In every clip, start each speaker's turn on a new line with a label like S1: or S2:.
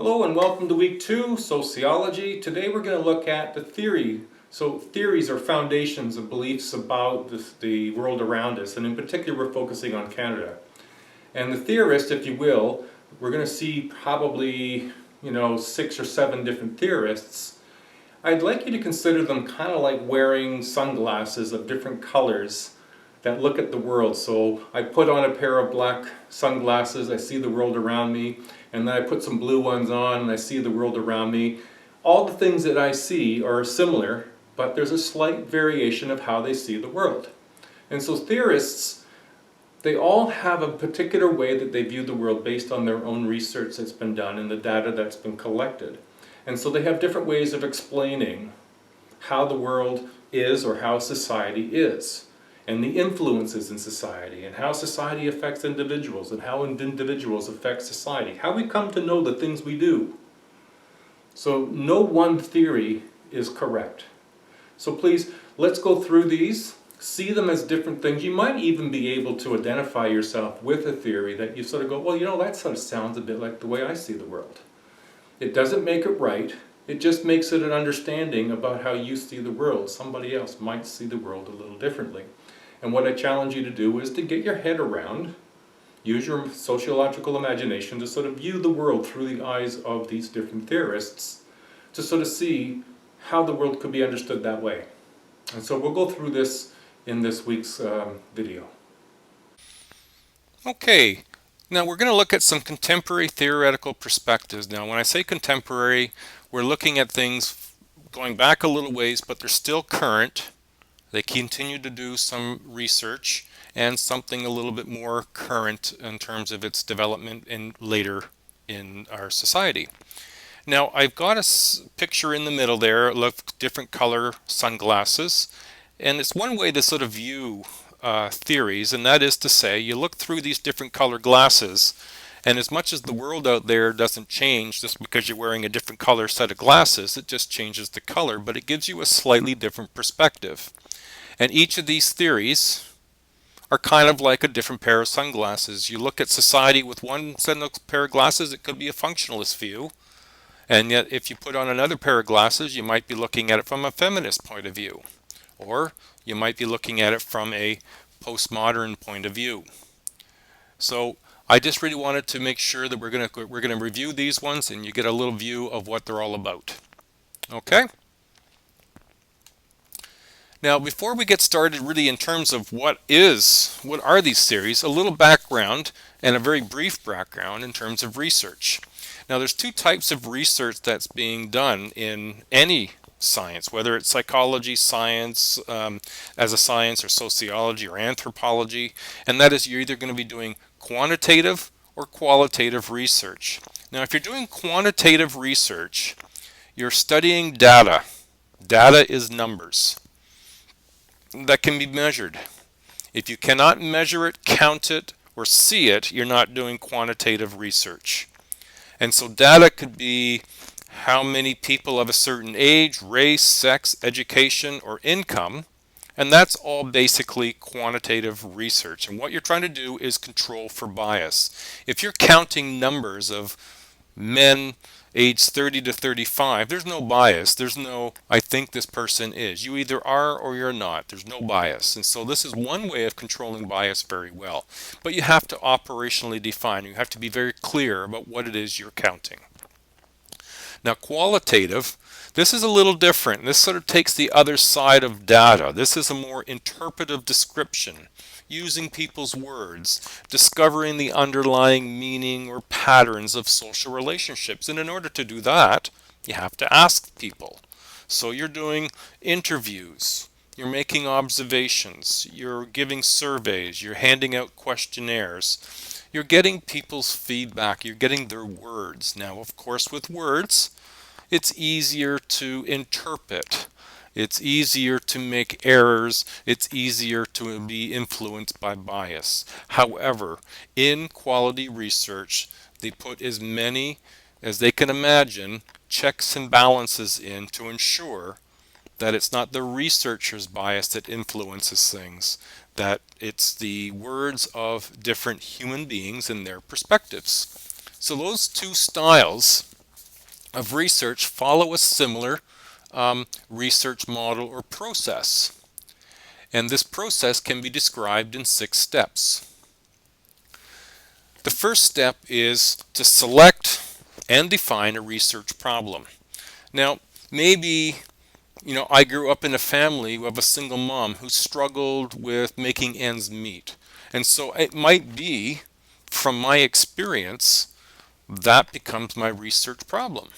S1: Hello and welcome to week 2, Sociology. Today we're going to look at the theory. So theories are foundations of beliefs about the world around us, and in particular we're focusing on Canada. And the theorist, if you will, we're going to see probably 6 or 7 different theorists. I'd like you to consider them kind of like wearing sunglasses of different colors that look at the world. So I put on a pair of black sunglasses, I see the world around me, and then I put some blue ones on and I see the world around me. All the things that I see are similar, but there's a slight variation of how they see the world. And so theorists, they all have a particular way that they view the world based on their own research that's been done and the data that's been collected. And so they have different ways of explaining how the world is or how society is, and the influences in society, and how society affects individuals, and how individuals affect society, how we come to know the things we do. So no one theory is correct. So please, let's go through these, see them as different things. You might even be able to identify yourself with a theory that you sort of go, well, that sort of sounds a bit like the way I see the world. It doesn't make it right. It just makes it an understanding about how you see the world. Somebody else might see the world a little differently. And what I challenge you to do is to get your head around, use your sociological imagination to sort of view the world through the eyes of these different theorists, to sort of see how the world could be understood that way. And so we'll go through this in this week's video.
S2: Okay, now we're going to look at some contemporary theoretical perspectives. Now when I say contemporary, we're looking at things going back a little ways, but they're still current. They continue to do some research and something a little bit more current in terms of its development later in our society. Now I've got a picture in the middle there of different color sunglasses, and it's one way to sort of view theories, and that is to say you look through these different color glasses, and as much as the world out there doesn't change just because you're wearing a different color set of glasses, it just changes the color, but it gives you a slightly different perspective. And each of these theories are kind of like a different pair of sunglasses. You look at society with one set of pair of glasses, it could be a functionalist view. And yet if you put on another pair of glasses, you might be looking at it from a feminist point of view. Or you might be looking at it from a postmodern point of view. So I just really wanted to make sure that we're going to review these ones and you get a little view of what they're all about. Okay? Now, before we get started really in terms of what are these theories, a little background and a very brief background in terms of research. Now, there's two types of research that's being done in any science, whether it's psychology, science as a science, or sociology or anthropology, and that is you're either going to be doing quantitative or qualitative research. Now, if you're doing quantitative research, you're studying data. Data is numbers that can be measured. If you cannot measure it, count it, or see it, you're not doing quantitative research. And so data could be how many people of a certain age, race, sex, education, or income, and that's all basically quantitative research. And what you're trying to do is control for bias. If you're counting numbers of men age 30 to 35, there's no bias. There's no, I think this person is. You either are or you're not. There's no bias. And so this is one way of controlling bias very well. But you have to operationally define. You have to be very clear about what it is you're counting. Now, qualitative, this is a little different. This sort of takes the other side of data. This is a more interpretive description, using people's words, discovering the underlying meaning or patterns of social relationships. And in order to do that, you have to ask people. So you're doing interviews, you're making observations, you're giving surveys, you're handing out questionnaires, you're getting people's feedback, you're getting their words. Now, of course, with words, it's easier to interpret. It's easier to make errors. It's easier to be influenced by bias. However, in quality research, they put as many as they can imagine checks and balances in to ensure that it's not the researcher's bias that influences things, that it's the words of different human beings and their perspectives. So those two styles of research follow a similar research model or process. And this process can be described in 6 steps. The first step is to select and define a research problem. Now, maybe I grew up in a family of a single mom who struggled with making ends meet. And so it might be, from my experience, that becomes my research problem.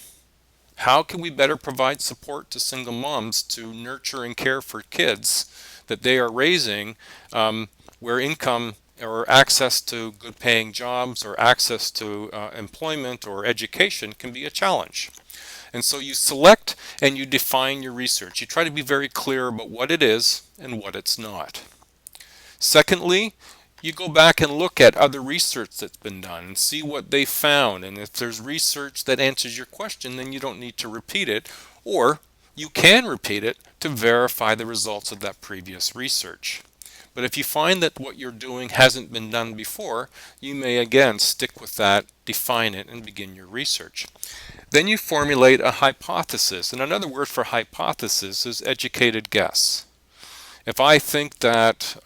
S2: How can we better provide support to single moms to nurture and care for kids that they are raising, where income or access to good paying jobs or access to employment or education can be a challenge? And so you select and you define your research. You try to be very clear about what it is and what it's not. Secondly, you go back and look at other research that's been done and see what they found. And if there's research that answers your question, then you don't need to repeat it, or you can repeat it to verify the results of that previous research. But if you find that what you're doing hasn't been done before, you may again stick with that, define it, and begin your research. Then you formulate a hypothesis, and another word for hypothesis is educated guess. If I think that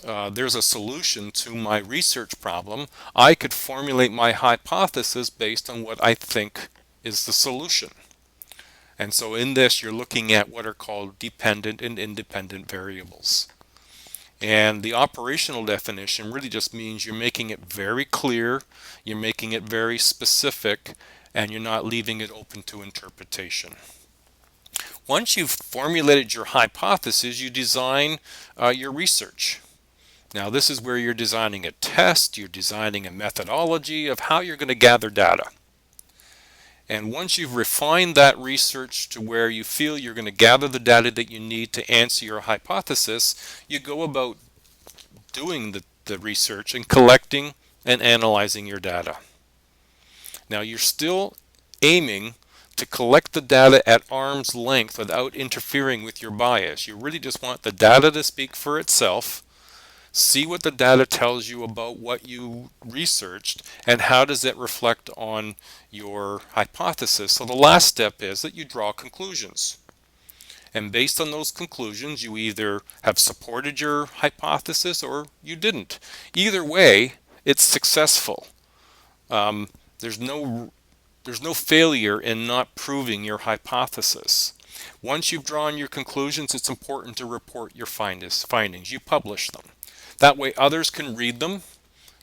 S2: there's a solution to my research problem, I could formulate my hypothesis based on what I think is the solution. And so in this, you're looking at what are called dependent and independent variables. And the operational definition really just means you're making it very clear, you're making it very specific, and you're not leaving it open to interpretation. Once you've formulated your hypothesis, you design your research. Now this is where you're designing a test, you're designing a methodology of how you're going to gather data. And once you've refined that research to where you feel you're going to gather the data that you need to answer your hypothesis, you go about doing the research and collecting and analyzing your data. Now you're still aiming to collect the data at arm's length without interfering with your bias. You really just want the data to speak for itself. See what the data tells you about what you researched and how does it reflect on your hypothesis. So the last step is that you draw conclusions. And based on those conclusions, you either have supported your hypothesis or you didn't. Either way, it's successful. There's no failure in not proving your hypothesis. Once you've drawn your conclusions, it's important to report your findings. You publish them. That way others can read them,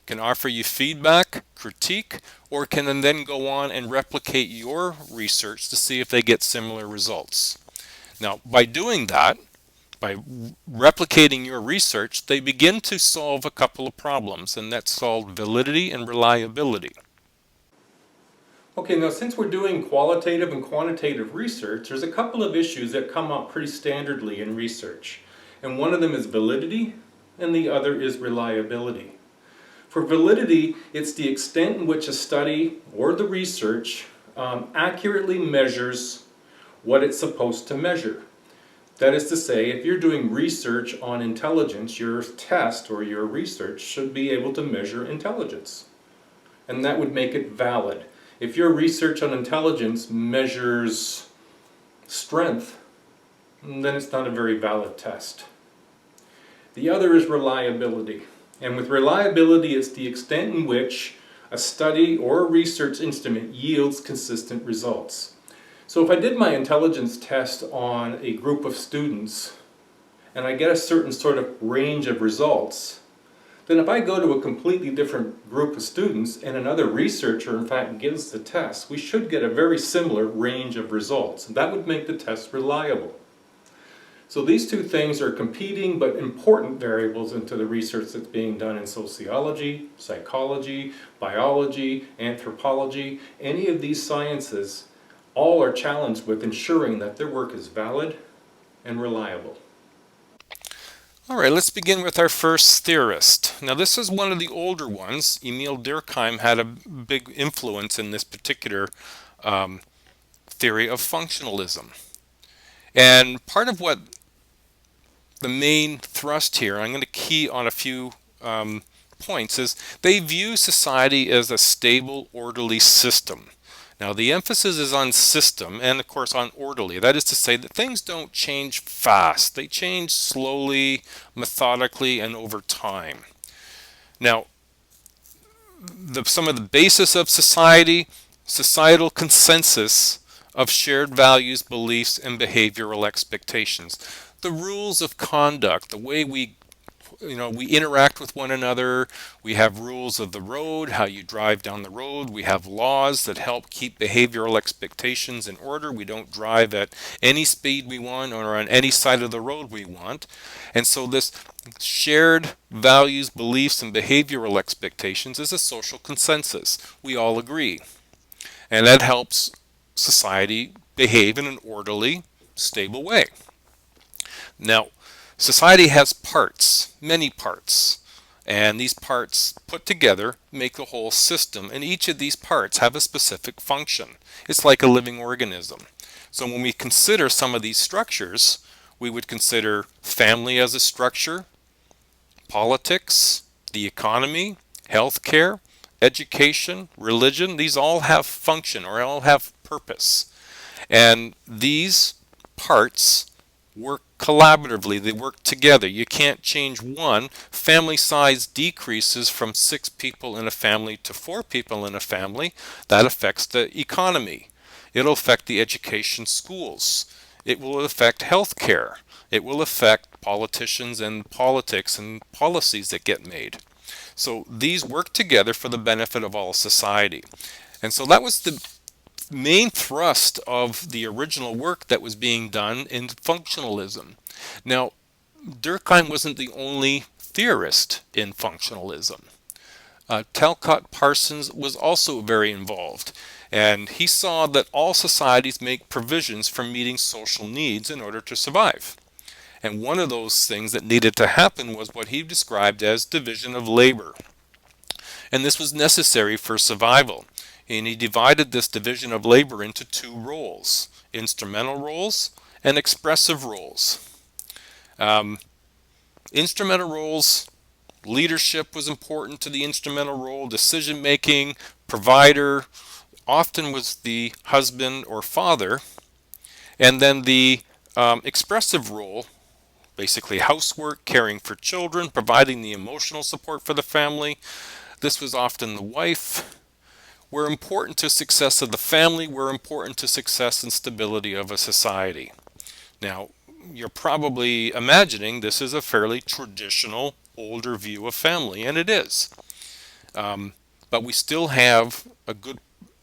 S2: can offer you feedback, critique, or can then go on and replicate your research to see if they get similar results. Now, by doing that, by replicating your research, they begin to solve a couple of problems, and that's called validity and reliability.
S1: Okay, now since we're doing qualitative and quantitative research, there's a couple of issues that come up pretty standardly in research. And one of them is validity, and the other is reliability. For validity, it's the extent in which a study or the research accurately measures what it's supposed to measure. That is to say, if you're doing research on intelligence, your test or your research should be able to measure intelligence. And that would make it valid. If your research on intelligence measures strength, then it's not a very valid test. The other is reliability. And with reliability, it's the extent in which a study or a research instrument yields consistent results. So if I did my intelligence test on a group of students and I get a certain sort of range of results, then if I go to a completely different group of students and another researcher in fact gives the test, we should get a very similar range of results. And that would make the test reliable. So these two things are competing but important variables into the research that's being done in sociology, psychology, biology, anthropology. Any of these sciences all are challenged with ensuring that their work is valid and reliable.
S2: All right, let's begin with our first theorist. Now this is one of the older ones. Emil Durkheim had a big influence in this particular theory of functionalism. And part of what the main thrust here, I'm going to key on a few points, is they view society as a stable, orderly system. Now, the emphasis is on system and, of course, on orderly. That is to say that things don't change fast. They change slowly, methodically, and over time. Now, some of the basis of society, societal consensus of shared values, beliefs, and behavioral expectations. The rules of conduct, the way we interact with one another. We have rules of the road, how you drive down the road. We have laws that help keep behavioral expectations in order. We don't drive at any speed we want or on any side of the road we want. And so this shared values, beliefs, and behavioral expectations is a social consensus. We all agree. And that helps society behave in an orderly, stable way. Now, society has parts, many parts, and these parts put together make the whole system, and each of these parts have a specific function. It's like a living organism. So when we consider some of these structures, we would consider family as a structure, politics, the economy, healthcare, education, religion. These all have function or all have purpose. And these parts work collaboratively, they work together. You can't change one. Family size decreases from 6 people in a family to 4 people in a family. That affects the economy. It'll affect the education schools. It will affect healthcare. It will affect politicians and politics and policies that get made. So these work together for the benefit of all society. And so that was the main thrust of the original work that was being done in functionalism. Now, Durkheim wasn't the only theorist in functionalism. Talcott Parsons was also very involved, and he saw that all societies make provisions for meeting social needs in order to survive. And one of those things that needed to happen was what he described as division of labor. And this was necessary for survival. And he divided this division of labor into 2 roles, instrumental roles and expressive roles. Instrumental roles, leadership was important to the instrumental role, decision making, provider, often was the husband or father, and then the expressive role, basically housework, caring for children, providing the emotional support for the family. This was often the wife. Were important to success of the family, were important to success and stability of a society. Now, you're probably imagining this is a fairly traditional, older view of family, and it is. But we still have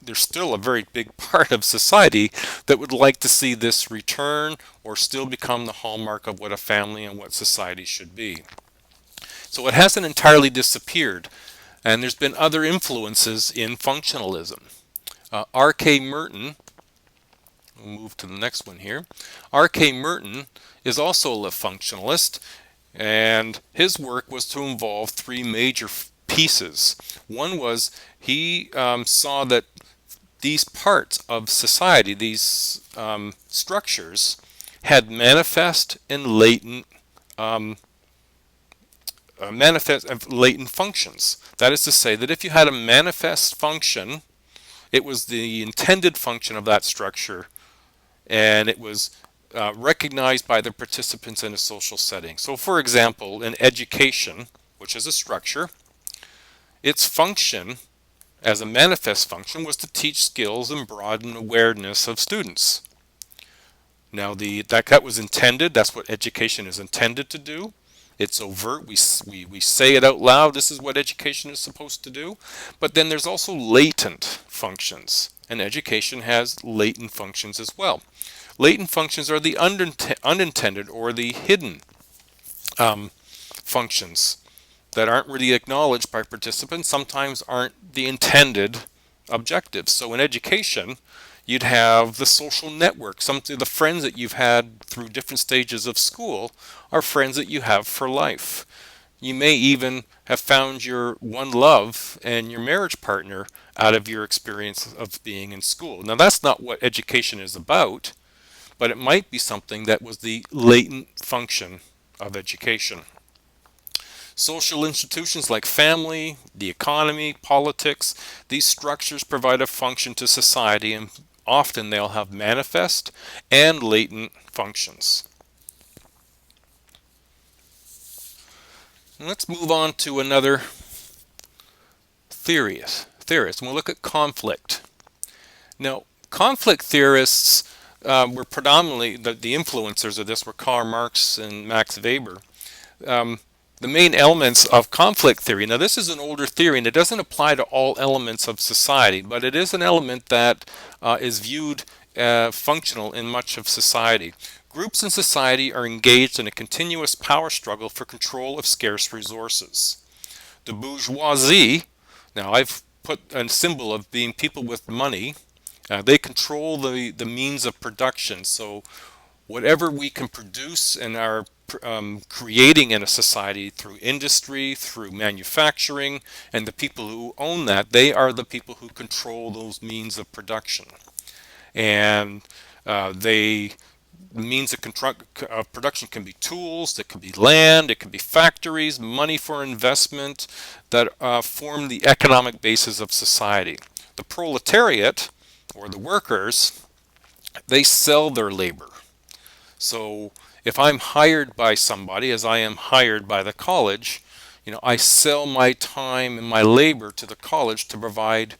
S2: there's still a very big part of society that would like to see this return or still become the hallmark of what a family and what society should be. So it hasn't entirely disappeared. And there's been other influences in functionalism. R.K. Merton, we'll move to the next one here. R.K. Merton is also a functionalist, and his work was to involve 3 major pieces. One was he saw that these parts of society, these structures, had manifest and latent functions. That is to say that if you had a manifest function, it was the intended function of that structure, and it was recognized by the participants in a social setting. So for example, in education, which is a structure, its function as a manifest function was to teach skills and broaden awareness of students. Now that was intended, that's what education is intended to do. It's overt, we say it out loud, this is what education is supposed to do. But then there's also latent functions, and education has latent functions as well. Latent functions are the unintended or the hidden functions that aren't really acknowledged by participants, sometimes aren't the intended objectives. So in education, you'd have the social network. Some of the friends that you've had through different stages of school are friends that you have for life. You may even have found your one love and your marriage partner out of your experience of being in school. Now that's not what education is about, but it might be something that was the latent function of education. Social institutions like family, the economy, politics, these structures provide a function to society, and often they'll have manifest and latent functions. And let's move on to another theorist, and we'll look at conflict. Now, conflict theorists were predominantly, the influencers of this were Karl Marx and Max Weber. The main elements of conflict theory. Now, this is an older theory, and it doesn't apply to all elements of society, but it is an element that is viewed functional in much of society. Groups in society are engaged in a continuous power struggle for control of scarce resources. The bourgeoisie, now I've put a symbol of being people with money, they control the means of production. So whatever we can produce and are creating in a society through industry, through manufacturing, and the people who own that, they are the people who control those means of production. And the means of production can be tools, it can be land, it can be factories, money for investment that form the economic basis of society. The proletariat, or the workers, they sell their labor. So if I'm hired by somebody, as I am hired by the college, I sell my time and my labor to the college to provide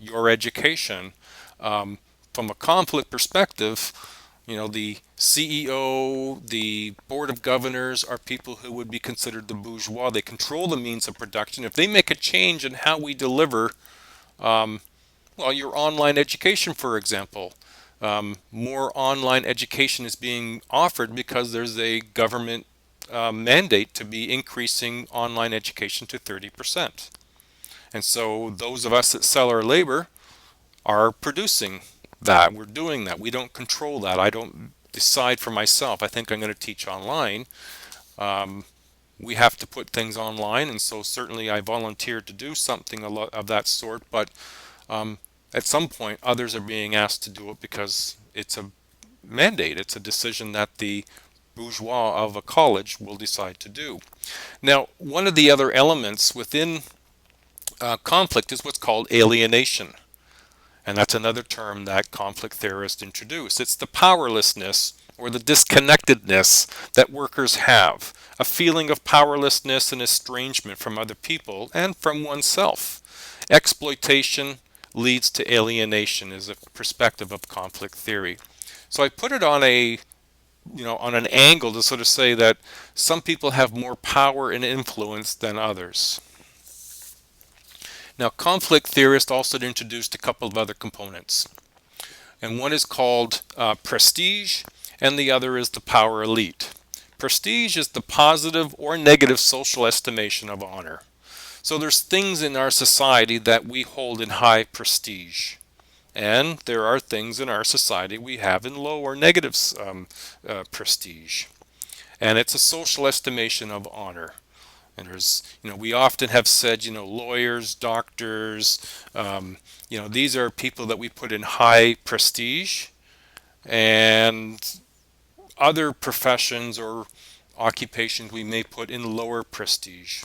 S2: your education. From a conflict perspective, the CEO, the board of governors are people who would be considered the bourgeois. They control the means of production. If they make a change in how we deliver, your online education, for example, more online education is being offered because there's a government mandate to be increasing online education to 30%. And so those of us that sell our labor are producing that. We're doing that. We don't control that. I don't decide for myself. I think I'm going to teach online. We have to put things online, and so certainly I volunteered to do something of that sort, but at some point others are being asked to do it because it's a mandate. It's a decision that the bourgeois of a college will decide to do. Now, one of the other elements within conflict is what's called alienation. And that's another term that conflict theorists introduce. It's the powerlessness or the disconnectedness that workers have, a feeling of powerlessness and estrangement from other people and from oneself. Exploitation leads to alienation is a perspective of conflict theory. So I put it on on an angle to sort of say that some people have more power and influence than others. Now, conflict theorists also introduced a couple of other components. And one is called prestige, and the other is the power elite. Prestige is the positive or negative social estimation of honor. So there's things in our society that we hold in high prestige. And there are things in our society we have in low or negative prestige. And it's a social estimation of honor. And there's, we often have said, lawyers, doctors, these are people that we put in high prestige, and other professions or occupations we may put in lower prestige.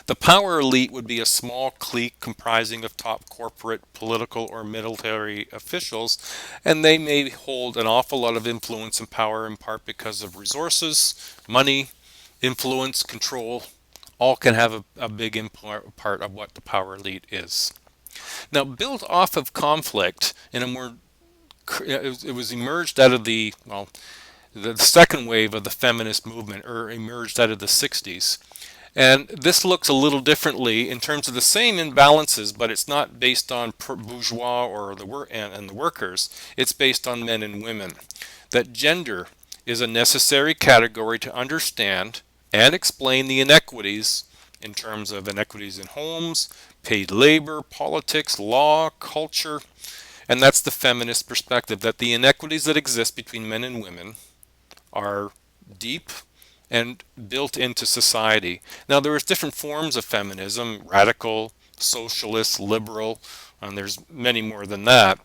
S2: The power elite would be a small clique comprising of top corporate, political, or military officials, and they may hold an awful lot of influence and power in part because of resources, money, influence, control. All can have a big part of what the power elite is. Now, built off of conflict, in a more, it was emerged out of the second wave of the feminist movement, or emerged out of the 60s. And this looks a little differently in terms of the same imbalances, but it's not based on bourgeois or the workers. It's based on men and women. That gender is a necessary category to understand and explain the inequities in terms of inequities in homes, paid labor, politics, law, culture. And that's the feminist perspective, that the inequities that exist between men and women are deep and built into society. Now, there is different forms of feminism: radical, socialist, liberal, and there's many more than that.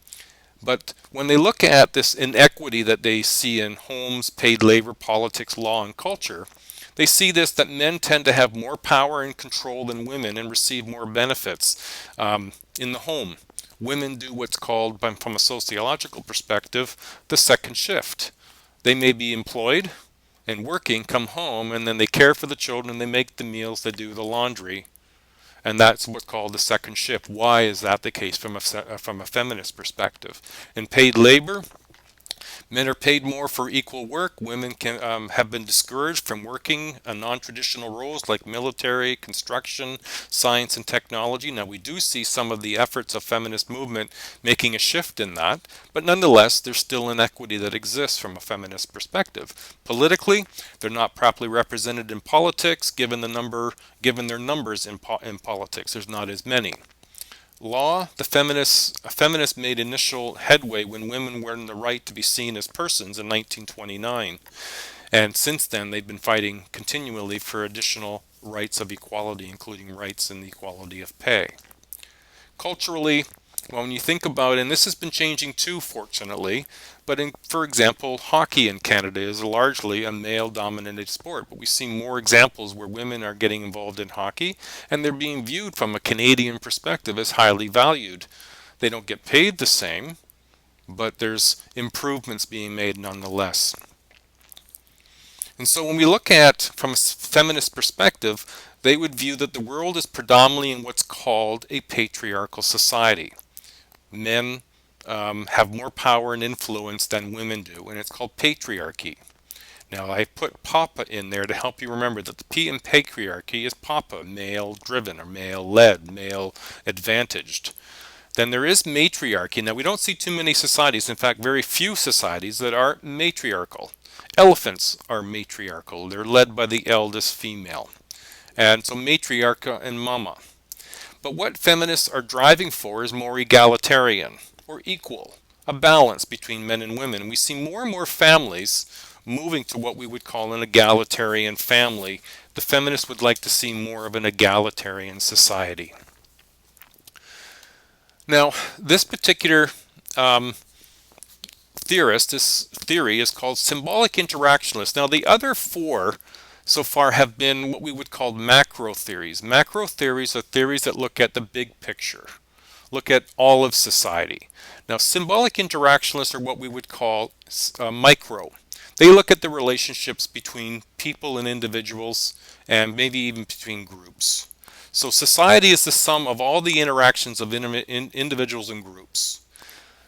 S2: But when they look at this inequity that they see in homes, paid labor, politics, law, and culture, They see this, that men tend to have more power and control than women and receive more benefits in the home. Women do what's called, from a sociological perspective, the second shift. They may be employed and working, come home, and then they care for the children, they make the meals, they do the laundry, and that's what's called the second shift. Why is that the case from a feminist perspective? In paid labor, men are paid more for equal work. Women have been discouraged from working non-traditional roles like military, construction, science, and technology. Now, we do see some of the efforts of feminist movement making a shift in that, but nonetheless, there's still inequity that exists from a feminist perspective. Politically, they're not properly represented in politics, given their numbers in politics. There's not as many. Law, feminists made initial headway when women were in the right to be seen as persons in 1929. And since then, they've been fighting continually for additional rights of equality, including rights in the equality of pay. Culturally, well, when you think about it, and this has been changing too, fortunately, but for example, hockey in Canada is largely a male-dominated sport, but we see more examples where women are getting involved in hockey, and they're being viewed from a Canadian perspective as highly valued. They don't get paid the same, but there's improvements being made nonetheless. And so when we look at, from a feminist perspective, they would view that the world is predominantly in what's called a patriarchal society. Men have more power and influence than women do, and it's called patriarchy. Now, I put Papa in there to help you remember that the P in patriarchy is Papa, male-driven or male-led, male-advantaged. Then there is matriarchy. Now, we don't see too many societies, in fact, very few societies that are matriarchal. Elephants are matriarchal. They're led by the eldest female. And so matriarcha and mama. But what feminists are driving for is more egalitarian or equal, a balance between men and women. And we see more and more families moving to what we would call an egalitarian family. The feminists would like to see more of an egalitarian society. Now, this particular this theory is called Symbolic Interactionist. Now, the other four so far have been what we would call macro theories. Macro theories are theories that look at the big picture, look at all of society. Now, symbolic interactionalists are what we would call micro. They look at the relationships between people and individuals, and maybe even between groups. So society is the sum of all the interactions of individuals and groups.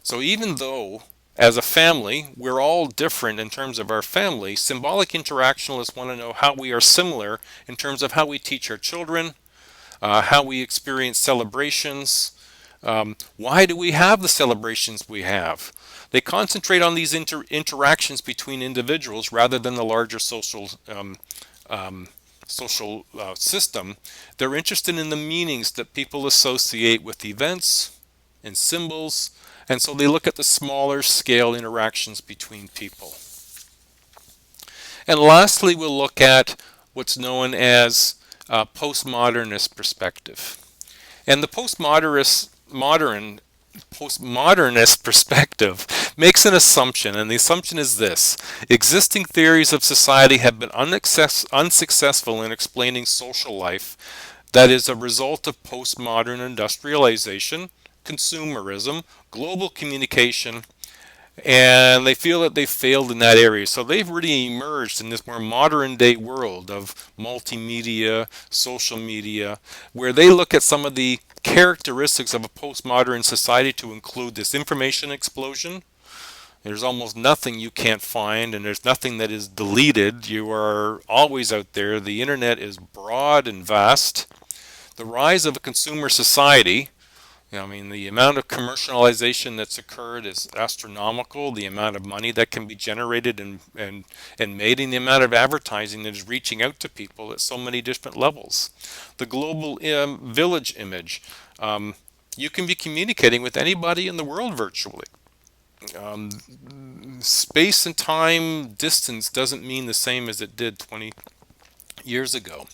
S2: So even though as a family, we're all different in terms of our family, symbolic interactionalists want to know how we are similar in terms of how we teach our children, how we experience celebrations, why do we have the celebrations we have. They concentrate on these interactions between individuals rather than the larger social system. They're interested in the meanings that people associate with events and symbols, and so they look at the smaller scale interactions between people. And lastly, we'll look at what's known as postmodernist perspective. And the postmodernist perspective makes an assumption, and the assumption is this: existing theories of society have been unsuccessful in explaining social life that is a result of postmodern industrialization, consumerism, global communication, and they feel that they've failed in that area. So they've really emerged in this more modern day world of multimedia, social media, where they look at some of the characteristics of a postmodern society to include this information explosion. There's almost nothing you can't find, and there's nothing that is deleted. You are always out there. The internet is broad and vast. The rise of a consumer society. I mean, the amount of commercialization that's occurred is astronomical. The amount of money that can be generated and made, and the amount of advertising that is reaching out to people at so many different levels. The global village image. You can be communicating with anybody in the world virtually. Space and time distance doesn't mean the same as it did 20 years ago.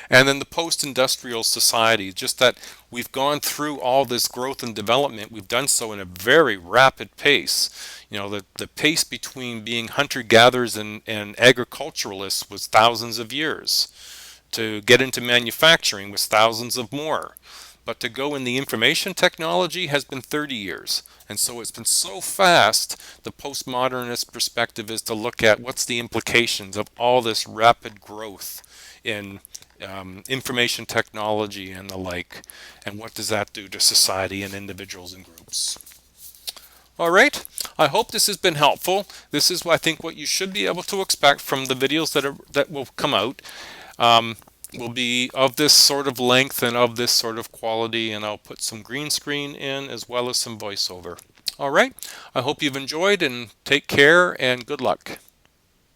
S2: And then the post-industrial society, just that we've gone through all this growth and development, we've done so in a very rapid pace. You know, the pace between being hunter-gatherers and agriculturalists was thousands of years. To get into manufacturing was thousands of more. But to go in the information technology has been 30 years. And so it's been so fast, the postmodernist perspective is to look at what's the implications of all this rapid growth in information technology and the like, and what does that do to society and individuals and groups. All right, I hope this has been helpful. This is, I think, what you should be able to expect from the videos that will come out. Will be of this sort of length and of this sort of quality, and I'll put some green screen in as well as some voiceover. All right, I hope you've enjoyed, and take care and good luck.